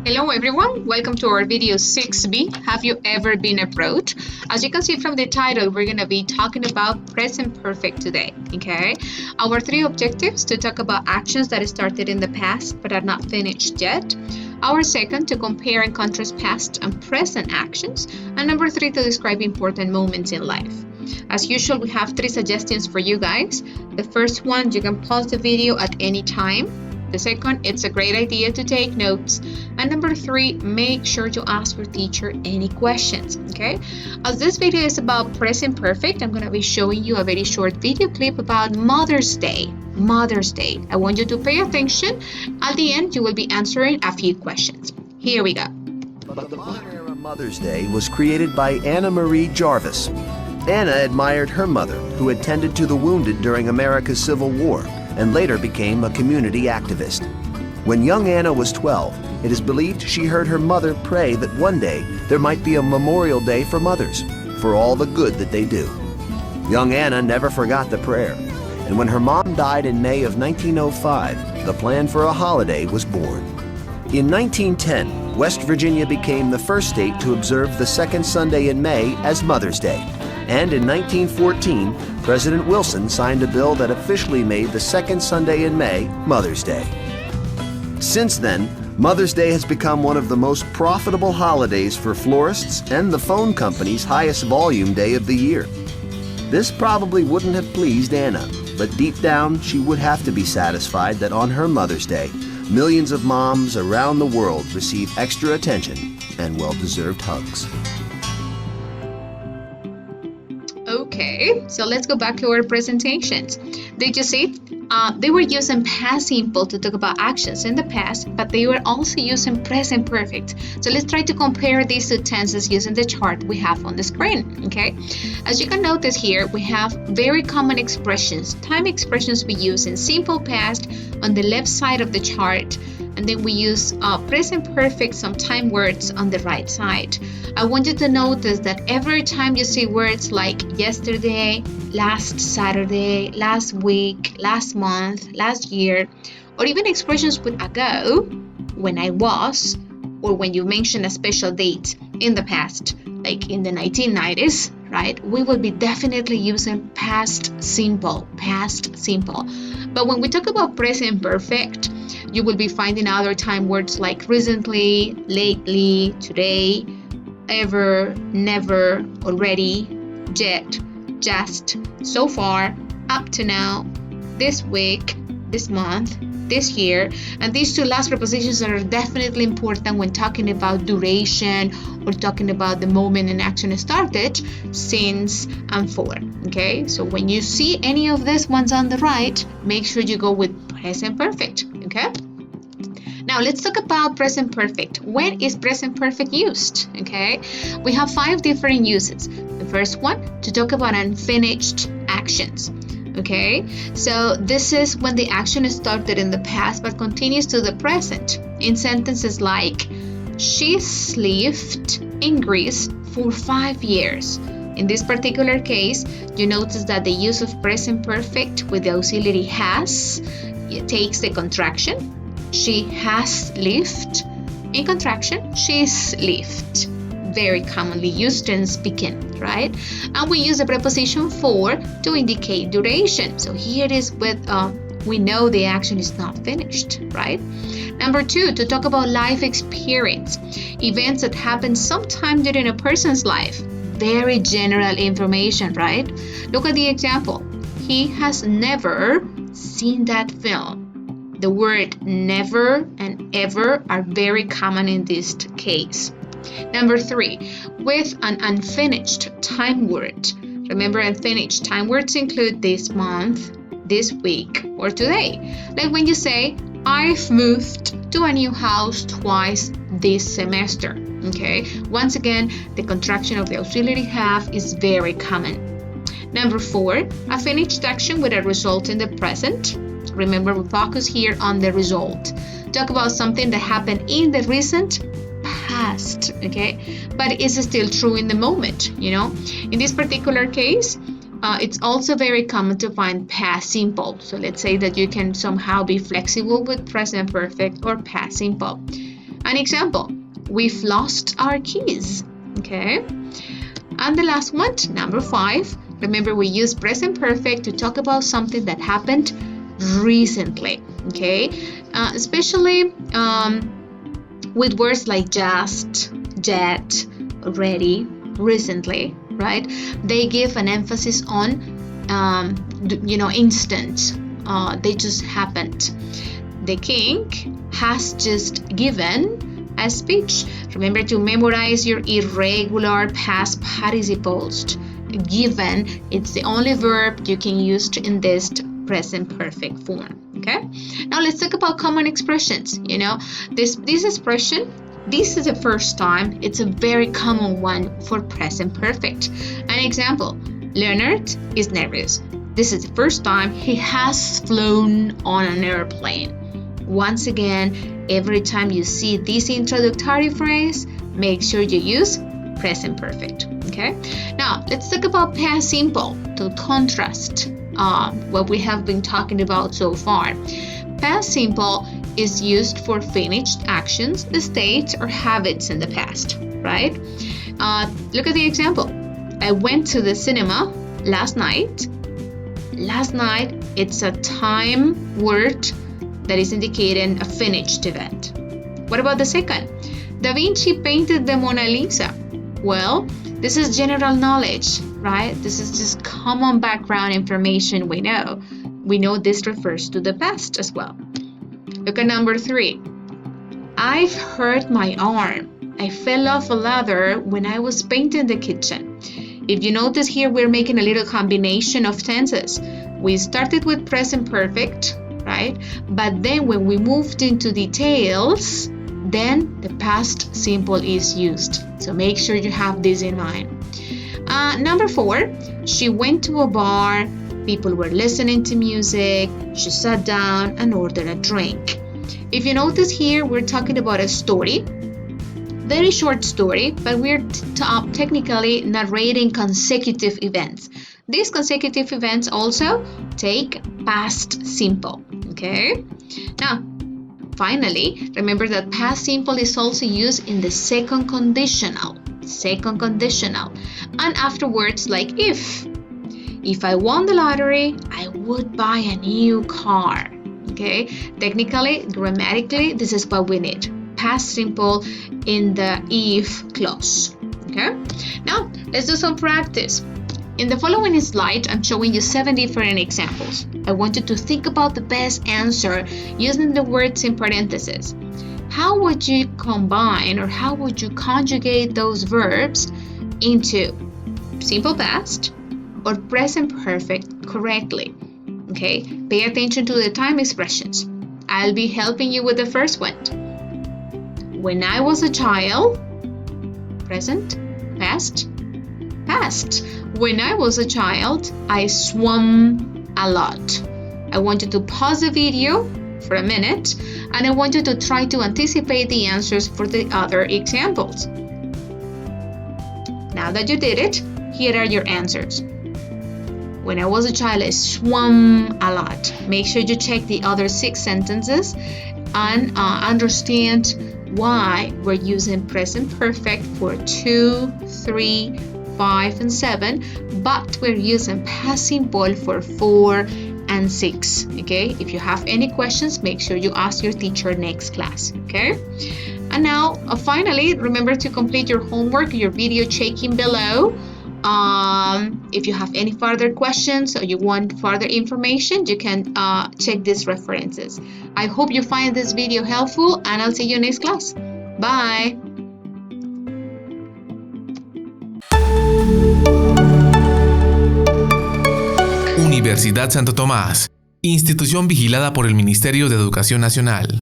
Hello everyone, welcome to our video 6B. Have you ever been approached? As you can see from the title, we're going to be talking about present perfect today, okay? Our three objectives: to talk about actions that started in the past but are not finished yet. Our second, to compare and contrast past and present actions. And number three, to describe important moments in life. As usual, we have three suggestions for you guys. The first one, you can pause the video at any time. The second, it's a great idea to take notes. And number three, make sure to ask your teacher any questions, okay? As this video is about present perfect, I'm gonna be showing you a very short video clip about Mother's Day. Mother's Day. I want you to pay attention. At the end, you will be answering a few questions. Here we go. But the modern era Mother's Day was created by Anna Marie Jarvis. Anna admired her mother, who had tended to the wounded during America's Civil War, and later became a community activist. When young Anna was 12, it is believed she heard her mother pray that one day there might be a memorial day for mothers, for all the good that they do. Young Anna never forgot the prayer, and when her mom died in May of 1905, the plan for a holiday was born. In 1910, West Virginia became the first state to observe the second Sunday in May as Mother's Day. And in 1914, President Wilson signed a bill that officially made the second Sunday in May Mother's Day. Since then, Mother's Day has become one of the most profitable holidays for florists and the phone company's highest volume day of the year. This probably wouldn't have pleased Anna, but deep down she would have to be satisfied that on her Mother's Day, millions of moms around the world receive extra attention and well-deserved hugs. Okay, so let's go back to our presentations. Did you see? They were using past simple to talk about actions in the past, but they were also using present perfect. So let's try to compare these two tenses using the chart we have on the screen, okay? As you can notice here, we have very common expressions, time expressions we use in simple past on the left side of the chart, and then we use present perfect, some time words on the right side. I want you to notice that every time you see words like yesterday, last Saturday, last week, last month, last year, or even expressions with ago, when I was, or when you mention a special date in the past, like in the 1990s, right? We will be definitely using past simple, past simple. But when we talk about present perfect, you will be finding other time words like recently, lately, today, ever, never, already, yet, just, so far, up to now, this week, this month, this year. And these two last prepositions are definitely important when talking about duration or talking about the moment an action started, since, and for. Okay, so when you see any of these ones on the right, make sure you go with present perfect. Okay, now let's talk about present perfect. When is present perfect used? Okay, we have 5 different uses. The first one, to talk about unfinished actions. Okay, so this is when the action started in the past but continues to the present. In sentences like, she lived in Greece for 5 years. In this particular case, you notice that the use of present perfect with the auxiliary has, it takes the contraction. She has lived. In contraction, she's lived. Very commonly used in speaking, right? And we use the preposition for to indicate duration. So here it is with, we know the action is not finished, right? Number 2, to talk about life experience. Events that happen sometime during a person's life. Very general information, right? Look at the example. He has never seen that film. The word never and ever are very common in this case. Number 3, with an unfinished time word. Remember, unfinished time words include this month, this week, or today. Like when you say, I've moved to a new house twice this semester. Okay, once again, the contraction of the auxiliary have is very common. Number 4, a finished action with a result in the present. Remember, we focus here on the result. Talk about something that happened in the recent past, okay, but is still true in the moment, you know. In this particular case, it's also very common to find past simple. So let's say that you can somehow be flexible with present perfect or past simple. An example, we've lost our keys. Okay. And the last one, number 5. Remember, we use present perfect to talk about something that happened recently. Okay. Especially with words like just, yet, already, recently, right? They give an emphasis on, instant. They just happened. The king has just given a speech. Remember to memorize your irregular past participles. Given, it's the only verb you can use in this present perfect form. Okay. Now let's talk about common expressions. This expression, this is the first time. It's a very common one for present perfect. An example, Leonard is nervous. This is the first time he has flown on an airplane. Once again, every time you see this introductory phrase, make sure you use present perfect. Okay. Now let's talk about past simple to contrast what we have been talking about so far. Past simple is used for finished actions, states, or habits in the past, right? Look at the example. I went to the cinema last night. Last night, it's a time word that is indicating a finished event. What about the second? Da Vinci painted the Mona Lisa. Well, this is general knowledge, right? This is just common background information we know. We know this refers to the past as well. Look at number 3. I've hurt my arm. I fell off a ladder when I was painting the kitchen. If you notice here, we're making a little combination of tenses. We started with present perfect, right? But then when we moved into details, then the past simple is used. So make sure you have this in mind. Number 4, she went to a bar. People were listening to music. She sat down and ordered a drink. If you notice here, we're talking about a story. Very short story, but we're technically narrating consecutive events. These consecutive events also take past simple. Okay? Now, finally, remember that past simple is also used in the second conditional. And afterwards, like if. If I won the lottery, I would buy a new car. Okay? Technically, grammatically, this is what we need. Past simple in the if clause. Okay? Now, let's do some practice. In the following slide, I'm showing you 7 different examples. I want you to think about the best answer using the words in parentheses. How would you combine or how would you conjugate those verbs into simple past or present perfect correctly? Okay, pay attention to the time expressions. I'll be helping you with the first one. When I was a child, present, past, past. When I was a child, I swam a lot. I want you to pause the video for a minute and I want you to try to anticipate the answers for the other examples. Now that you did it, here are your answers. When I was a child, I swam a lot. Make sure you check the other 6 sentences and understand why we're using present perfect for 2, 3, 5, and 7, but we're using past simple for 4 and 6. Okay? If you have any questions, make sure you ask your teacher next class. Okay? And now, finally, remember to complete your homework, your video checking below. If you have any further questions or you want further information, you can check these references. I hope you find this video helpful and I'll see you next class. Bye! Universidad Santo Tomás, institución vigilada por el Ministerio de Educación Nacional.